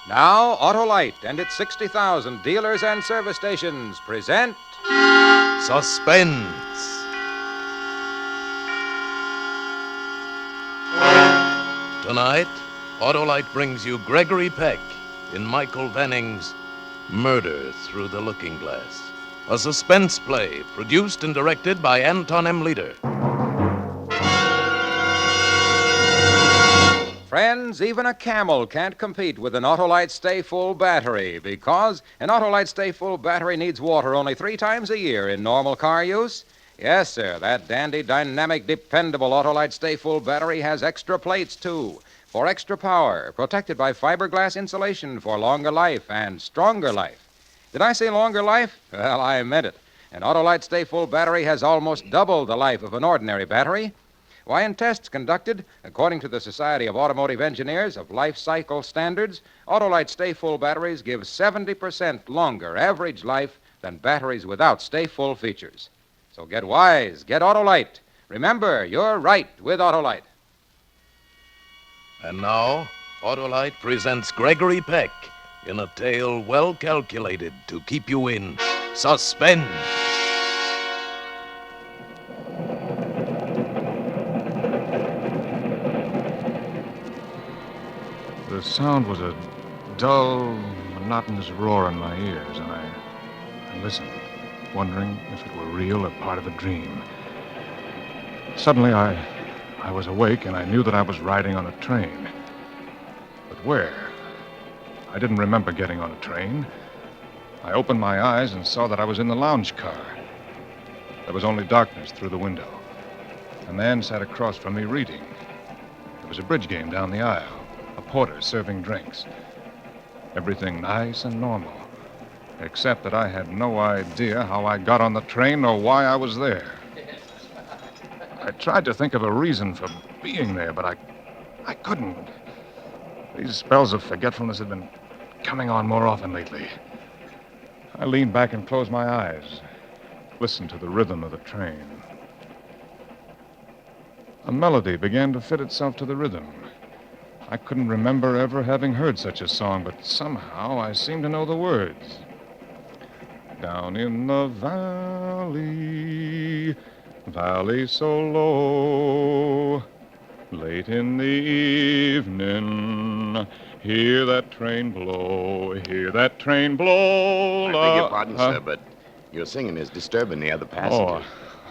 Now, Autolite and its 60,000 dealers and service stations present Suspense. Tonight, Autolite brings you Gregory Peck in Michael Vanning's Murder Through the Looking Glass, a suspense play produced and directed by Anton M. Leader. Friends, even a camel can't compete with an Autolite Stay Full battery because an Autolite Stay Full battery needs water only 3 times a year in normal car use. Yes, sir, that dandy, dynamic, dependable Autolite Stay Full battery has extra plates, too, for extra power, protected by fiberglass insulation for longer life and stronger life. Did I say longer life? Well, I meant it. An Autolite Stay Full battery has almost double the life of an ordinary battery. Why, in tests conducted, according to the Society of Automotive Engineers of Life Cycle Standards, Autolite Stay Full batteries give 70% longer average life than batteries without Stay Full features. So get wise, get Autolite. Remember, you're right with Autolite. And now, Autolite presents Gregory Peck in a tale well calculated to keep you in suspense. The sound was a dull, monotonous roar in my ears, and I listened, wondering if it were real or part of a dream. Suddenly, I was awake, and I knew that I was riding on a train. But where? I didn't remember getting on a train. I opened my eyes and saw that I was in the lounge car. There was only darkness through the window. A man sat across from me reading. There was a bridge game down the aisle. A porter serving drinks. Everything nice and normal, except that I had no idea how I got on the train or why I was there. I tried to think of a reason for being there, but I couldn't. These spells of forgetfulness had been coming on more often lately. I leaned back and closed my eyes, listened to the rhythm of the train. A melody began to fit itself to the rhythm. I couldn't remember ever having heard such a song, but somehow I seemed to know the words. Down in the valley so low, late in the evening, hear that train blow, hear that train blow. I beg your pardon, sir, but your singing is disturbing the other passengers.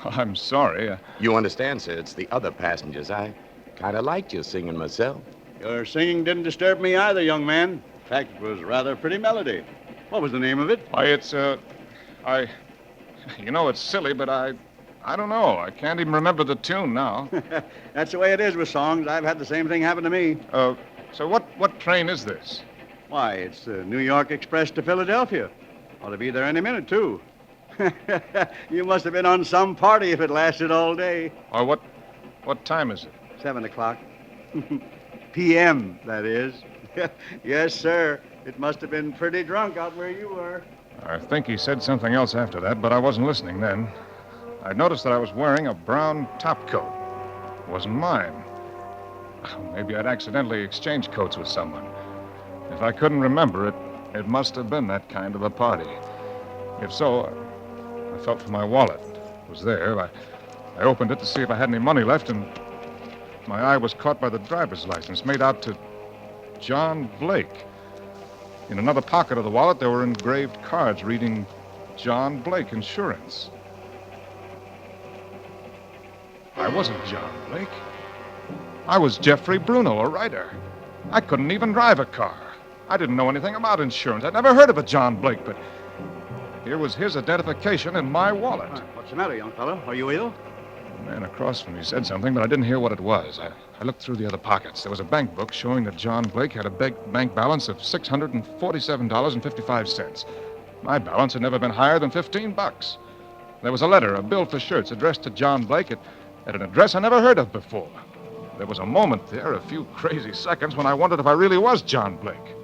Oh, I'm sorry. You understand, sir, it's the other passengers. I kind of liked your singing myself. Your singing didn't disturb me either, young man. In fact, it was rather a pretty melody. What was the name of it? Why, it's, it's silly, but I don't know. I can't even remember the tune now. That's the way it is with songs. I've had the same thing happen to me. So what train is this? Why, it's the New York Express to Philadelphia. Ought to be there any minute, too. You must have been on some party if it lasted all day. Or what time is it? 7 o'clock. P.M., that is. Yes, sir. It must have been pretty drunk out where you were. I think he said something else after that, but I wasn't listening then. I noticed that I was wearing a brown topcoat. It wasn't mine. Maybe I'd accidentally exchanged coats with someone. If I couldn't remember it, it must have been that kind of a party. If so, I felt for my wallet. It was there. I opened it to see if I had any money left, and my eye was caught by the driver's license made out to John Blake. In another pocket of the wallet, there were engraved cards reading John Blake Insurance. I wasn't John Blake. I was Jeffrey Bruno, a writer. I couldn't even drive a car. I didn't know anything about insurance. I'd never heard of a John Blake, but here was his identification in my wallet. What's the matter, young fellow? Are you ill? The man across from me said something, but I didn't hear what it was. I looked through the other pockets. There was a bank book showing that John Blake had a bank balance of $647.55. My balance had never been higher than $15. There was a letter, a bill for shirts, addressed to John Blake at an address I never heard of before. There was a moment there, a few crazy seconds, when I wondered if I really was John Blake.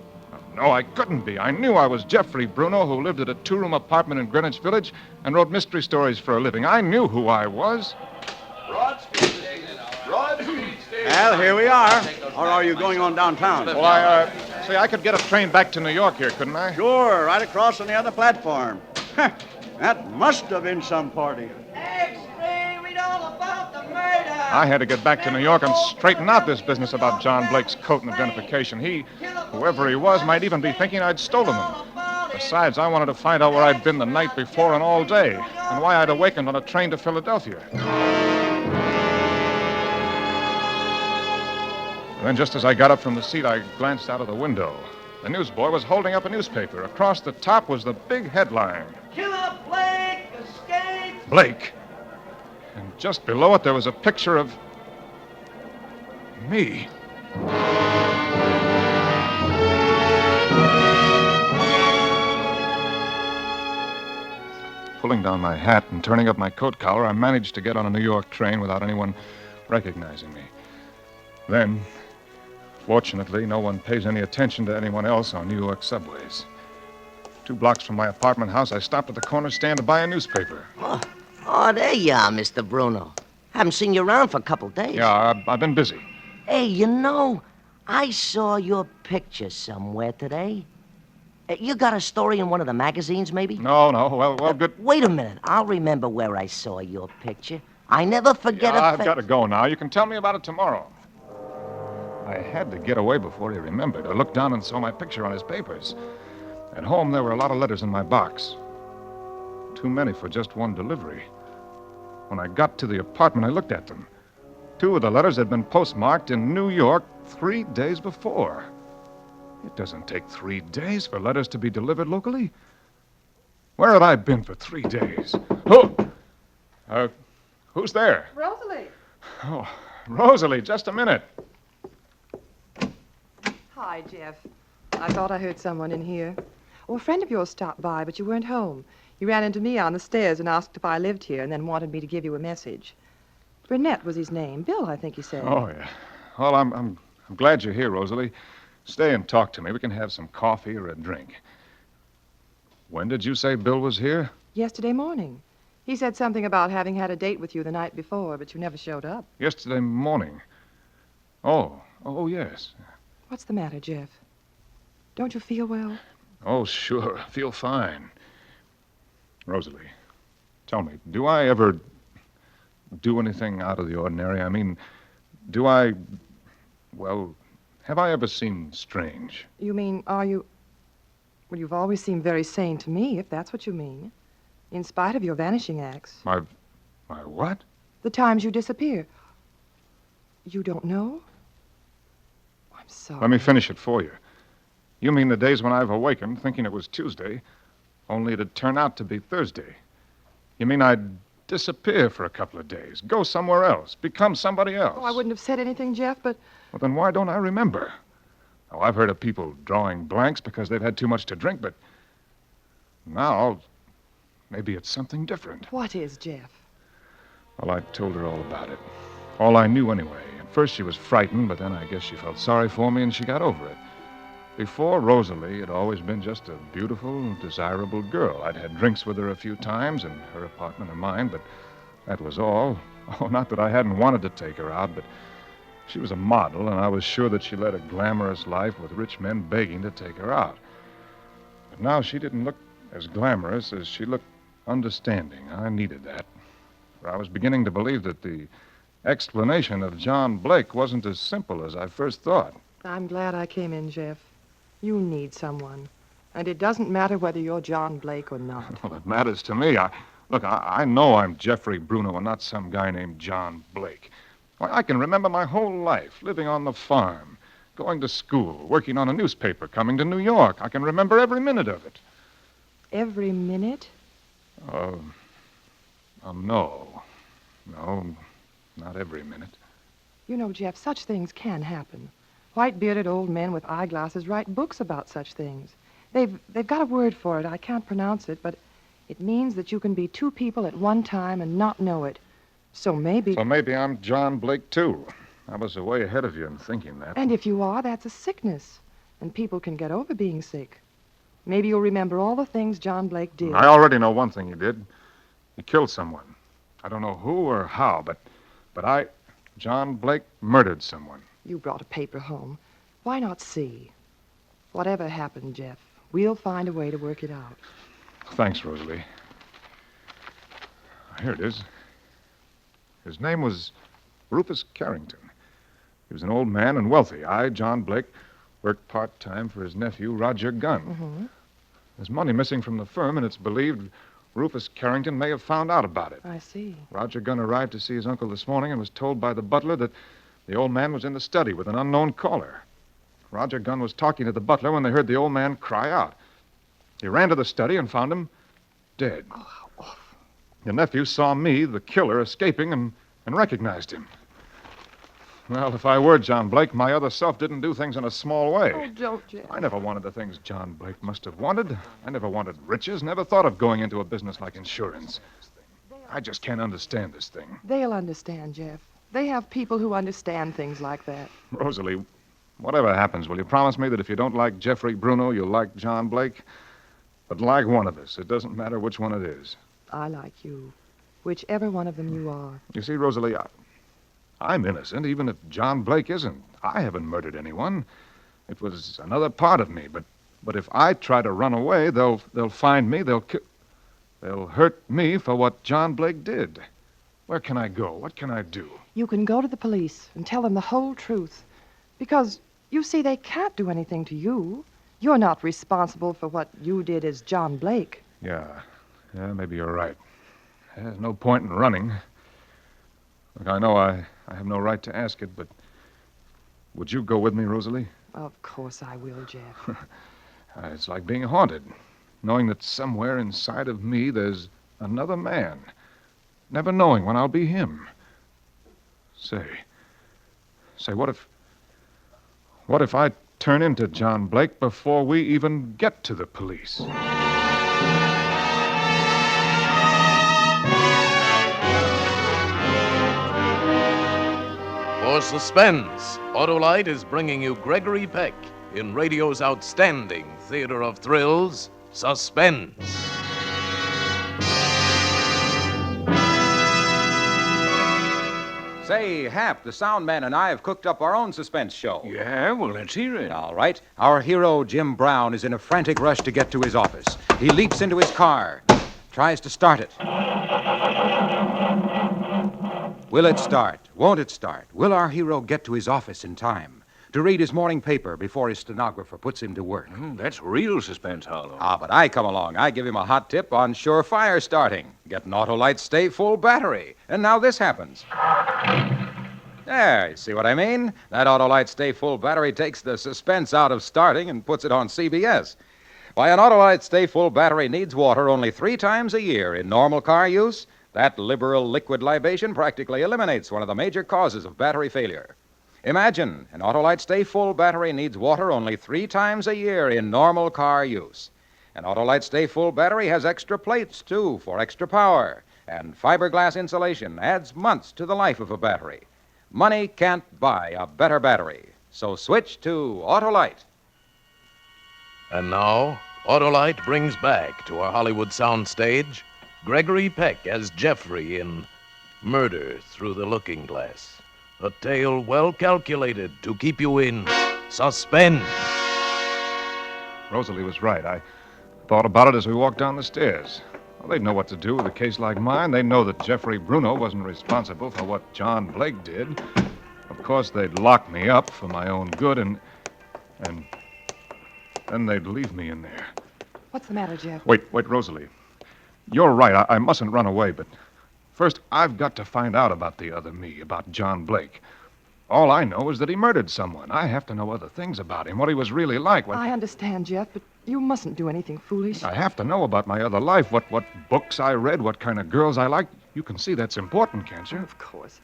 No, I couldn't be. I knew I was Jeffrey Bruno, who lived at a 2-room apartment in Greenwich Village and wrote mystery stories for a living. I knew who I was. Broad Street Station. Broad Street Station. Well, here we are. Or are you going on downtown? Well, Say, I could get a train back to New York here, couldn't I? Sure, right across on the other platform. That must have been some party. X-ray, read all about the murder. I had to get back to New York and straighten out this business about John Blake's coat and identification. Whoever he was, might even be thinking I'd stolen them. Besides, I wanted to find out where I'd been the night before and all day, and why I'd awakened on a train to Philadelphia. And then just as I got up from the seat, I glanced out of the window. The newsboy was holding up a newspaper. Across the top was the big headline. Killer Blake escaped. Blake. And just below it, there was a picture of me. Pulling down my hat and turning up my coat collar, I managed to get on a New York train without anyone recognizing me. Then, fortunately, no one pays any attention to anyone else on New York subways. 2 blocks from my apartment house, I stopped at the corner stand to buy a newspaper. Oh, there you are, Mr. Bruno. Haven't seen you around for a couple days. Yeah, I've been busy. Hey, I saw your picture somewhere today. You got a story in one of the magazines, maybe? No. Well, good. Wait a minute. I'll remember where I saw your picture. I never forget a I've got to go now. You can tell me about it tomorrow. I had to get away before he remembered. I looked down and saw my picture on his papers. At home, there were a lot of letters in my box. Too many for just one delivery. When I got to the apartment, I looked at them. 2 of the letters had been postmarked in New York 3 days before. It doesn't take 3 days for letters to be delivered locally. Where had I been for 3 days? Who's there? Rosalie. Oh, Rosalie, just a minute. Hi, Jeff. I thought I heard someone in here. Oh, a friend of yours stopped by, but you weren't home. You ran into me on the stairs and asked if I lived here and then wanted me to give you a message. Burnett was his name. Bill, I think he said. Oh, yeah. Well, I'm glad you're here, Rosalie. Stay and talk to me. We can have some coffee or a drink. When did you say Bill was here? Yesterday morning. He said something about having had a date with you the night before, but you never showed up. Yesterday morning. Oh, yes. What's the matter, Jeff? Don't you feel well? Oh, sure. I feel fine. Rosalie, tell me, do I ever do anything out of the ordinary? I mean, have I ever seemed strange? You mean, are you... Well, you've always seemed very sane to me, if that's what you mean. In spite of your vanishing acts. My what? The times you disappear. You don't know? I'm sorry. Let me finish it for you. You mean the days when I've awakened thinking it was Tuesday, only it'd turn out to be Thursday. You mean I'd disappear for a couple of days, go somewhere else, become somebody else? Oh, I wouldn't have said anything, Jeff, but... Well, then why don't I remember? Oh, I've heard of people drawing blanks because they've had too much to drink, but now maybe it's something different. What is, Jeff? Well, I told her all about it. All I knew anyway. At first she was frightened, but then I guess she felt sorry for me and she got over it. Before Rosalie had always been just a beautiful, desirable girl. I'd had drinks with her a few times in her apartment or mine, but that was all. Oh, not that I hadn't wanted to take her out, but she was a model, and I was sure that she led a glamorous life with rich men begging to take her out. But now she didn't look as glamorous as she looked understanding. I needed that. For I was beginning to believe that the explanation of John Blake wasn't as simple as I first thought. I'm glad I came in, Jeff. You need someone. And it doesn't matter whether you're John Blake or not. Well, it matters to me. I know I'm Jeffrey Bruno and not some guy named John Blake. Why, I can remember my whole life living on the farm, going to school, working on a newspaper, coming to New York. I can remember every minute of it. Every minute? No, not every minute. You know, Jeff, such things can happen. White-bearded old men with eyeglasses write books about such things. They've got a word for it. I can't pronounce it, but it means that you can be 2 people at one time and not know it. So maybe I'm John Blake, too. I was way ahead of you in thinking that. And if you are, that's a sickness. And people can get over being sick. Maybe you'll remember all the things John Blake did. I already know one thing he did. He killed someone. I don't know who or how, but John Blake, murdered someone. You brought a paper home. Why not see? Whatever happened, Jeff, we'll find a way to work it out. Thanks, Rosalie. Here it is. His name was Rufus Carrington. He was an old man and wealthy. I, John Blake, worked part-time for his nephew, Roger Gunn. Mm-hmm. There's money missing from the firm, and it's believed Rufus Carrington may have found out about it. I see. Roger Gunn arrived to see his uncle this morning and was told by the butler that the old man was in the study with an unknown caller. Roger Gunn was talking to the butler when they heard the old man cry out. He ran to the study and found him dead. Oh, how awful. The nephew saw me, the killer, escaping and recognized him. Well, if I were John Blake, my other self didn't do things in a small way. Oh, don't, Jeff. I never wanted the things John Blake must have wanted. I never wanted riches, never thought of going into a business like insurance. I just can't understand this thing. They'll understand, Jeff. They have people who understand things like that. Rosalie, whatever happens, will you promise me that if you don't like Jeffrey Bruno, you'll like John Blake? But like one of us. It doesn't matter which one it is. I like you. Whichever one of them you are. You see, Rosalie, I'm innocent, even if John Blake isn't. I haven't murdered anyone. It was another part of me. But if I try to run away, they'll find me. They'll hurt me for what John Blake did. Where can I go? What can I do? You can go to the police and tell them the whole truth. Because, you see, they can't do anything to you. You're not responsible for what you did as John Blake. Yeah, maybe you're right. There's no point in running. Look, I know I have no right to ask it, but would you go with me, Rosalie? Of course I will, Jeff. It's like being haunted, knowing that somewhere inside of me there's another man, never knowing when I'll be him. Say, what if I turn into John Blake before we even get to the police? For Suspense, Autolite is bringing you Gregory Peck in radio's outstanding theater of thrills, Suspense. Say, Hap, the sound man and I have cooked up our own suspense show. Yeah, well, let's hear it. All right. Our hero, Jim Brown, is in a frantic rush to get to his office. He leaps into his car, tries to start it. Will it start? Won't it start? Will our hero get to his office in time to read his morning paper before his stenographer puts him to work? That's real suspense, Harlow. But I come along. I give him a hot tip on surefire starting. Get an Autolite Stay Full battery. And now this happens. There, you see what I mean? That Autolite Stay Full battery takes the suspense out of starting and puts it on CBS. Why, an Autolite Stay Full battery needs water only 3 times a year in normal car use. That liberal liquid libation practically eliminates one of the major causes of battery failure. Imagine an Autolite Stay Full battery needs water only 3 times a year in normal car use. An Autolite Stay Full battery has extra plates, too, for extra power. And fiberglass insulation adds months to the life of a battery. Money can't buy a better battery. So switch to Autolite. And now, Autolite brings back to our Hollywood soundstage Gregory Peck as Jeffrey in Murder Through the Looking Glass. A tale well calculated to keep you in suspense. Rosalie was right. I thought about it as we walked down the stairs. Well, they'd know what to do with a case like mine. They know that Jeffrey Bruno wasn't responsible for what John Blake did. Of course, they'd lock me up for my own good, and then they'd leave me in there. What's the matter, Jeff? Wait, Rosalie. You're right. I mustn't run away, but first, I've got to find out about the other me, about John Blake. All I know is that he murdered someone. I have to know other things about him, what he was really like. I understand, Jeff, but you mustn't do anything foolish. I have to know about my other life, what books I read, what kind of girls I liked. You can see that's important, can't you? Of course.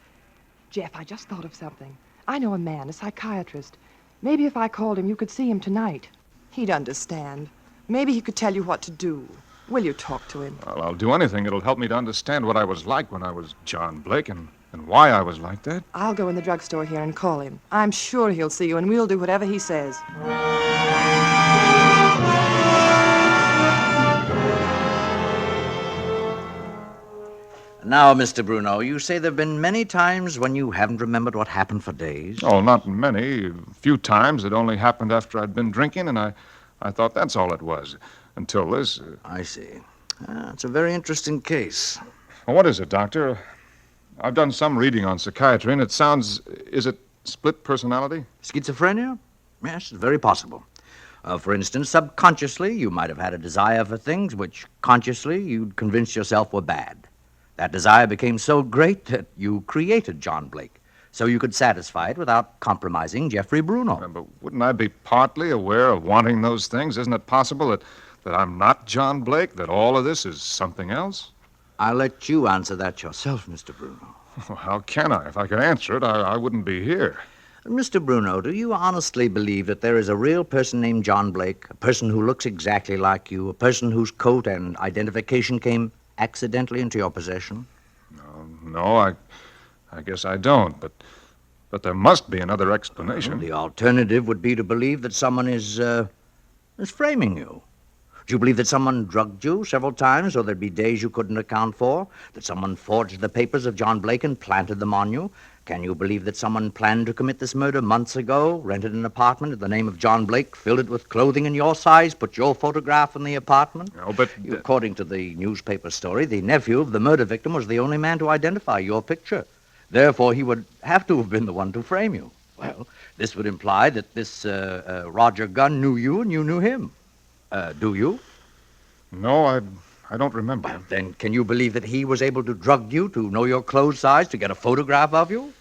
Jeff, I just thought of something. I know a man, a psychiatrist. Maybe if I called him, you could see him tonight. He'd understand. Maybe he could tell you what to do. Will you talk to him? Well, I'll do anything. It'll help me to understand what I was like when I was John Blake and why I was like that. I'll go in the drugstore here and call him. I'm sure he'll see you, and we'll do whatever he says. Now, Mr. Bruno, you say there have been many times when you haven't remembered what happened for days? Oh, not many. A few times. It only happened after I'd been drinking, and I thought that's all it was. Until this. I see. It's a very interesting case. Well, what is it, Doctor? I've done some reading on psychiatry, and it sounds... Is it split personality? Schizophrenia? Yes, it's very possible. For instance, subconsciously, you might have had a desire for things which consciously you'd convinced yourself were bad. That desire became so great that you created John Blake, so you could satisfy it without compromising Jeffrey Bruno. But wouldn't I be partly aware of wanting those things? Isn't it possible that I'm not John Blake, that all of this is something else? I'll let you answer that yourself, Mr. Bruno. Well, how can I? If I could answer it, I wouldn't be here. Mr. Bruno, do you honestly believe that there is a real person named John Blake, a person who looks exactly like you, a person whose coat and identification came accidentally into your possession? No, I guess I don't, but there must be another explanation. Well, the alternative would be to believe that someone is framing you. Do you believe that someone drugged you several times, so there'd be days you couldn't account for? That someone forged the papers of John Blake and planted them on you? Can you believe that someone planned to commit this murder months ago, rented an apartment in the name of John Blake, filled it with clothing in your size, put your photograph in the apartment? No, but... According to the newspaper story, the nephew of the murder victim was the only man to identify your picture. Therefore, he would have to have been the one to frame you. Well, this would imply that this Roger Gunn knew you and you knew him. Do you? No, I don't remember. Well, then can you believe that he was able to drug you, to know your clothes size, to get a photograph of you?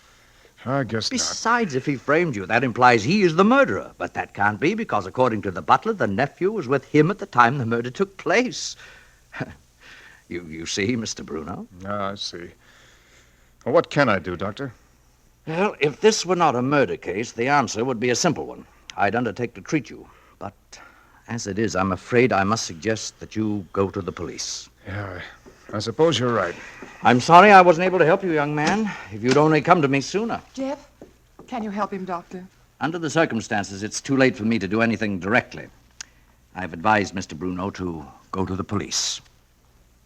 I guess not. Besides, if he framed you, that implies he is the murderer. But that can't be, because according to the butler, the nephew was with him at the time the murder took place. You see, Mr. Bruno? I see. Well, what can I do, Doctor? Well, if this were not a murder case, the answer would be a simple one. I'd undertake to treat you. But as it is, I'm afraid I must suggest that you go to the police. Yeah, I suppose you're right. I'm sorry I wasn't able to help you, young man. If you'd only come to me sooner. Jeff, can you help him, Doctor? Under the circumstances, it's too late for me to do anything directly. I've advised Mr. Bruno to go to the police.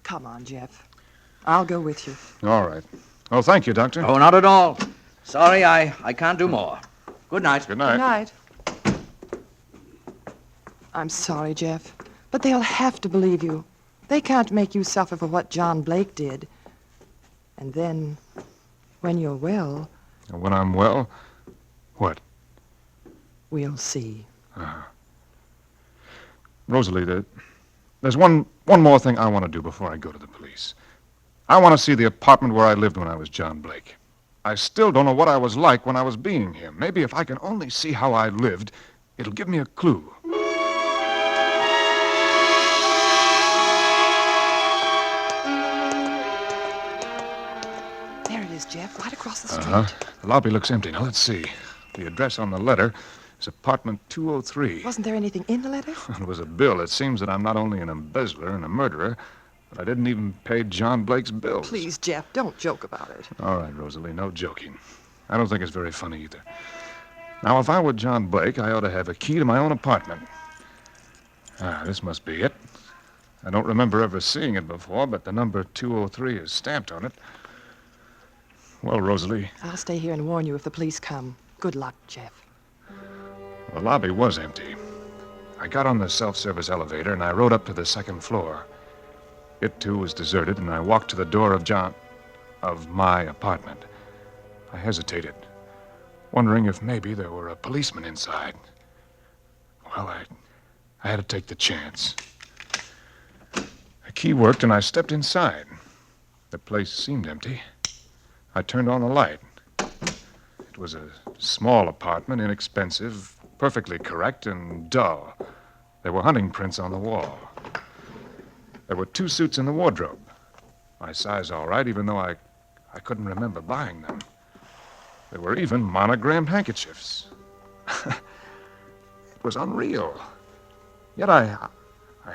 Come on, Jeff. I'll go with you. All right. Oh, thank you, Doctor. Oh, not at all. Sorry, I can't do more. Good night. Good night. Good night. I'm sorry, Jeff, but they'll have to believe you. They can't make you suffer for what John Blake did. And then, when you're well... When I'm well? What? We'll see. Rosalie, there's one more thing I want to do before I go to the police. I want to see the apartment where I lived when I was John Blake. I still don't know what I was like when I was being him. Maybe if I can only see how I lived, it'll give me a clue. There it is, Jeff, right across the street. The lobby looks empty. Now, let's see. The address on the letter is apartment 203. Wasn't there anything in the letter? It was a bill. It seems that I'm not only an embezzler and a murderer, but I didn't even pay John Blake's bills. Please, Jeff, don't joke about it. All right, Rosalie, no joking. I don't think it's very funny either. Now, if I were John Blake, I ought to have a key to my own apartment. This must be it. I don't remember ever seeing it before, but the number 203 is stamped on it. Well, Rosalie... I'll stay here and warn you if the police come. Good luck, Jeff. The lobby was empty. I got on the self-service elevator, and I rode up to the second floor. It, too, was deserted, and I walked to the door of my apartment. I hesitated, wondering if maybe there were a policeman inside. Well, I had to take the chance. The key worked, and I stepped inside. The place seemed empty. I turned on the light. It was a small apartment, inexpensive, perfectly correct, and dull. There were hunting prints on the wall. There were 2 suits in the wardrobe. My size all right, even though I couldn't remember buying them. There were even monogrammed handkerchiefs. It was unreal. Yet I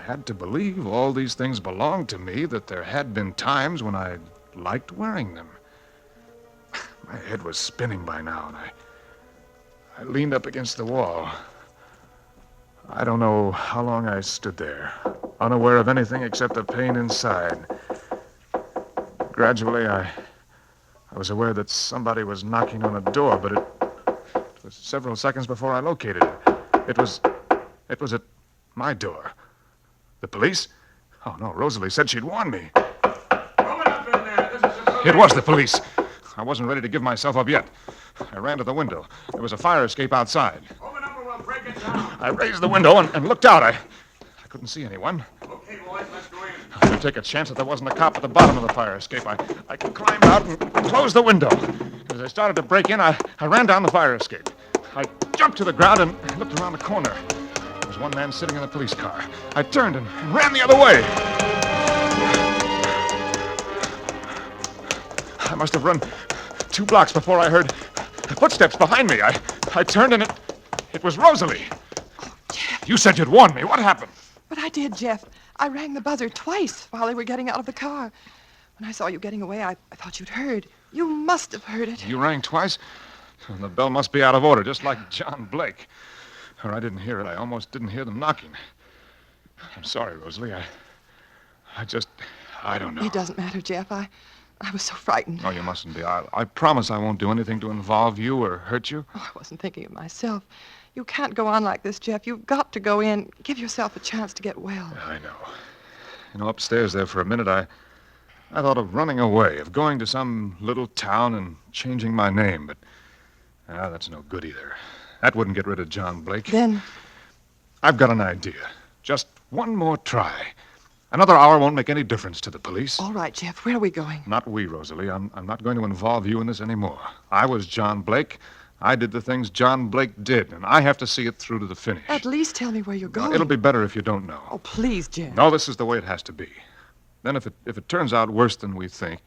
had to believe all these things belonged to me, that there had been times when I liked wearing them. My head was spinning by now, and I leaned up against the wall. I don't know how long I stood there, unaware of anything except the pain inside. Gradually, I was aware that somebody was knocking on a door, but it was several seconds before I located it. It was at my door. The police? Oh, no, Rosalie said she'd warn me. Open up in there. This is the police. It was the police. I wasn't ready to give myself up yet. I ran to the window. There was a fire escape outside. Open up or we'll break it down. I raised the window and looked out. I couldn't see anyone. Okay, boys, let's go in. I should take a chance that there wasn't a cop at the bottom of the fire escape. I climbed out and closed the window. As I started to break in, I ran down the fire escape. I jumped to the ground and looked around the corner. There was one man sitting in the police car. I turned and ran the other way. I must have run 2 blocks before I heard footsteps behind me. I turned and it was Rosalie. Oh, Jeff. You said you'd warn me. What happened? But I did, Jeff. I rang the buzzer twice while they were getting out of the car. When I saw you getting away, I thought you'd heard. You must have heard it. You rang twice? The bell must be out of order, just like John Blake. Or I didn't hear it. I almost didn't hear them knocking. I'm sorry, Rosalie. I don't know. It doesn't matter, Jeff. I was so frightened. No, you mustn't be. I promise I won't do anything to involve you or hurt you. Oh, I wasn't thinking of myself. You can't go on like this, Jeff. You've got to go in. Give yourself a chance to get well. I know. You know, upstairs there for a minute, I thought of running away, of going to some little town and changing my name, but that's no good either. That wouldn't get rid of John Blake. Then? I've got an idea. Just one more try. Another hour won't make any difference to the police. All right, Jeff. Where are we going? Not we, Rosalie. I'm not going to involve you in this anymore. I was John Blake. I did the things John Blake did, and I have to see it through to the finish. At least tell me where you're going. It'll be better if you don't know. Oh, please, Jeff. No, this is the way it has to be. Then if it turns out worse than we think,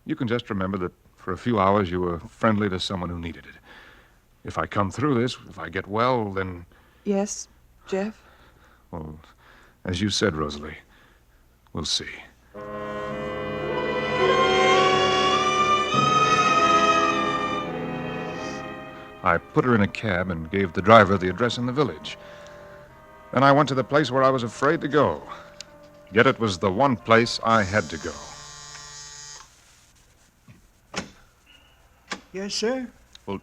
you can just remember that for a few hours you were friendly to someone who needed it. If I come through this, if I get well, then... Yes, Jeff? Well, as you said, Rosalie, we'll see. I put her in a cab and gave the driver the address in the village. Then I went to the place where I was afraid to go. Yet it was the one place I had to go. Yes, sir? Well,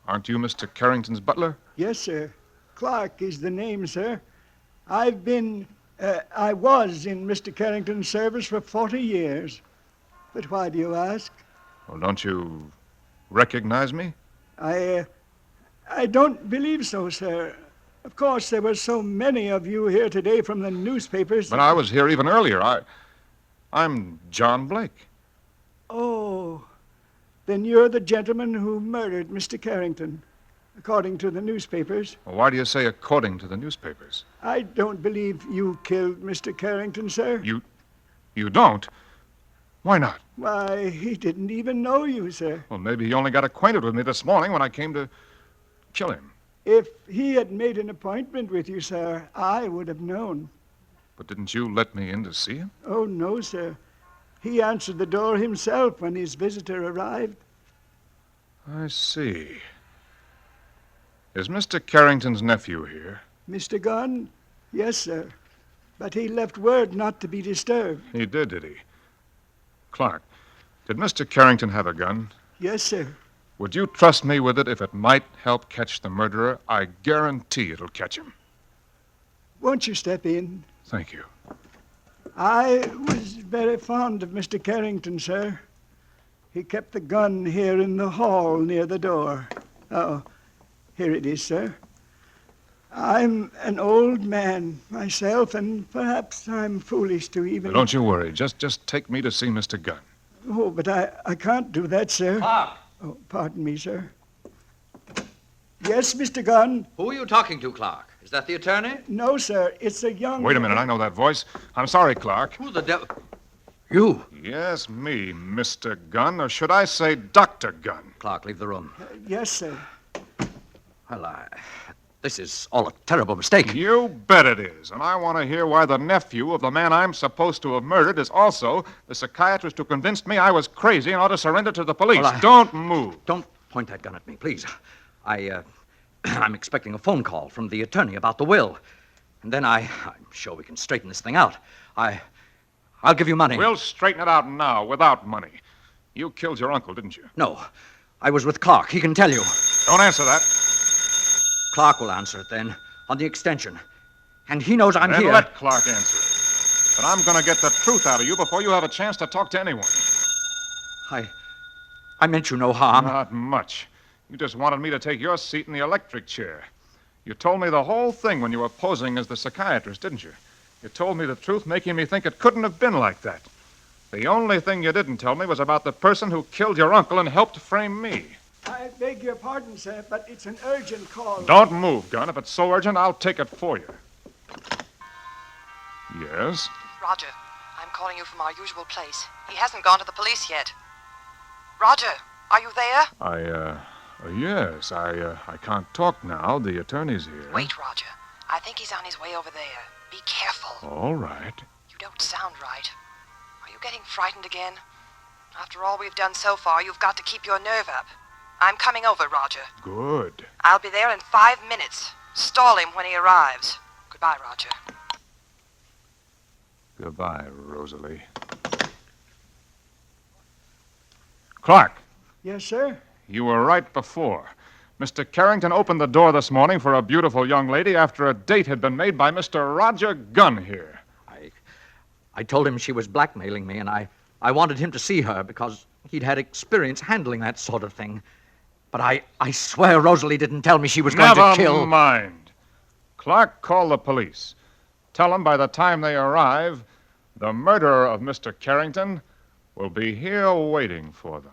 aren't you Mr. Carrington's butler? Yes, sir. Clark is the name, sir. I was in Mr. Carrington's service for 40 years. But why do you ask? Well, don't you recognize me? I don't believe so, sir. Of course, there were so many of you here today from the newspapers. But I was here even earlier. I'm John Blake. Oh, then you're the gentleman who murdered Mr. Carrington, according to the newspapers. Well, why do you say according to the newspapers? I don't believe you killed Mr. Carrington, sir. You don't? Why not? Why, he didn't even know you, sir. Well, maybe he only got acquainted with me this morning when I came to kill him. If he had made an appointment with you, sir, I would have known. But didn't you let me in to see him? Oh, no, sir. He answered the door himself when his visitor arrived. I see. Is Mr. Carrington's nephew here? Mr. Gunn? Yes, sir. But he left word not to be disturbed. He did he? Clark, did Mr. Carrington have a gun? Yes, sir. Would you trust me with it if it might help catch the murderer? I guarantee it'll catch him. Won't you step in? Thank you. I was very fond of Mr. Carrington, sir. He kept the gun here in the hall near the door. Oh, here it is, sir. I'm an old man myself, and perhaps I'm foolish to even... Now, don't you worry. Just take me to see Mr. Gunn. Oh, but I can't do that, sir. Clark! Oh, pardon me, sir. Yes, Mr. Gunn? Who are you talking to, Clark? Is that the attorney? No, sir. It's a young... Wait a minute. I know that voice. I'm sorry, Clark. Who the devil... You? Yes, me, Mr. Gunn, or should I say Dr. Gunn? Clark, leave the room. Yes, sir. Well, this is all a terrible mistake. You bet it is. And I want to hear why the nephew of the man I'm supposed to have murdered is also the psychiatrist who convinced me I was crazy and ought to surrender to the police. Well, Don't move. Don't point that gun at me, please. I'm expecting a phone call from the attorney about the will. And then I'm sure we can straighten this thing out. I'll give you money. We'll straighten it out now without money. You killed your uncle, didn't you? No. I was with Clark. He can tell you. Don't answer that. Clark will answer it then, on the extension. And he knows I'm Then here. let Clark answer it. But I'm going to get the truth out of you before you have a chance to talk to anyone. I meant you no harm. Not much. You just wanted me to take your seat in the electric chair. You told me the whole thing when you were posing as the psychiatrist, didn't you? You told me the truth, making me think it couldn't have been like that. The only thing you didn't tell me was about the person who killed your uncle and helped frame me. I beg your pardon, sir, but it's an urgent call. Don't move, Gunn. If it's so urgent, I'll take it for you. Yes? Roger, I'm calling you from our usual place. He hasn't gone to the police yet. Roger, are you there? Yes. I can't talk now. The attorney's here. Wait, Roger. I think he's on his way over there. Be careful. All right. You don't sound right. Are you getting frightened again? After all we've done so far, you've got to keep your nerve up. I'm coming over, Roger. Good. I'll be there in 5 minutes. Stall him when he arrives. Goodbye, Roger. Goodbye, Rosalie. Clark. Yes, sir? You were right before. Mr. Carrington opened the door this morning for a beautiful young lady after a date had been made by Mr. Roger Gunn here. I told him she was blackmailing me, and I wanted him to see her because he'd had experience handling that sort of thing. But I swear Rosalie didn't tell me she was going to kill... Never mind. Clark, call the police. Tell them by the time they arrive, the murderer of Mr. Carrington will be here waiting for them.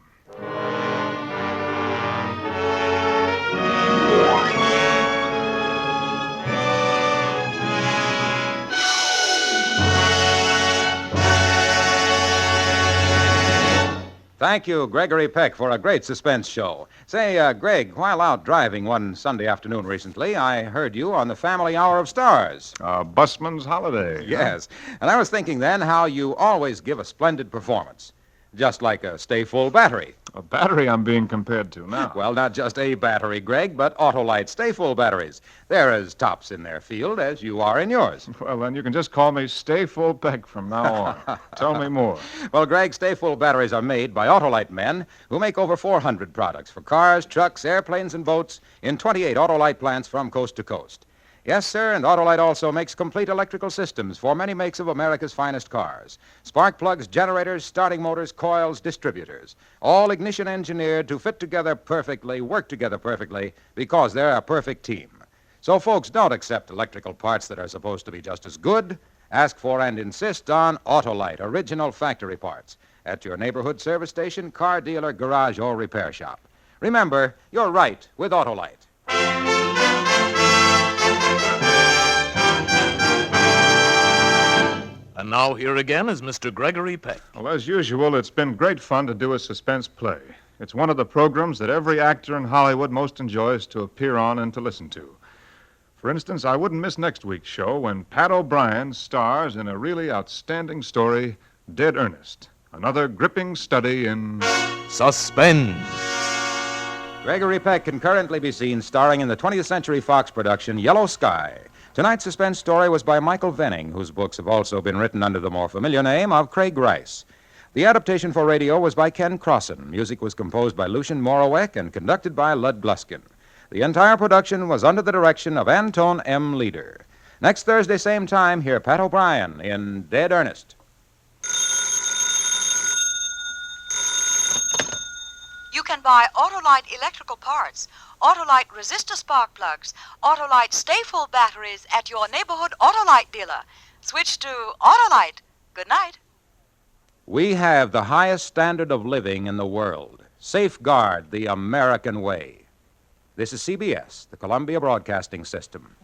Thank you, Gregory Peck, for a great suspense show. Say, Greg, while out driving one Sunday afternoon recently, I heard you on the Family Hour of Stars. Busman's Holiday. Yes. And I was thinking then how you always give a splendid performance. Just like a stay-full battery. A battery I'm being compared to now. Well, not just a battery, Greg, but Autolite stay-full batteries. They're as tops in their field as you are in yours. Well, then you can just call me Stay Full Peck from now on. Tell me more. Well, Greg, stay-full batteries are made by Autolite men who make over 400 products for cars, trucks, airplanes, and boats in 28 Autolite plants from coast to coast. Yes, sir, and Autolite also makes complete electrical systems for many makes of America's finest cars. Spark plugs, generators, starting motors, coils, distributors. All ignition engineered to fit together perfectly, work together perfectly, because they're a perfect team. So, folks, don't accept electrical parts that are supposed to be just as good. Ask for and insist on Autolite, original factory parts, at your neighborhood service station, car dealer, garage, or repair shop. Remember, you're right with Autolite. And now here again is Mr. Gregory Peck. Well, as usual, it's been great fun to do a suspense play. It's one of the programs that every actor in Hollywood most enjoys to appear on and to listen to. For instance, I wouldn't miss next week's show when Pat O'Brien stars in a really outstanding story, Dead Earnest, another gripping study in... Suspense. Gregory Peck can currently be seen starring in the 20th Century Fox production Yellow Sky. Tonight's suspense story was by Michael Venning, whose books have also been written under the more familiar name of Craig Rice. The adaptation for radio was by Ken Crossan. Music was composed by Lucien Moraweck and conducted by Lud Gluskin. The entire production was under the direction of Anton M. Leader. Next Thursday, same time, hear Pat O'Brien in Dead Earnest. You can buy Autolite electrical parts, Autolite resistor spark plugs, Autolite stay-full batteries at your neighborhood Autolite dealer. Switch to Autolite. Good night. We have the highest standard of living in the world. Safeguard the American way. This is CBS, the Columbia Broadcasting System.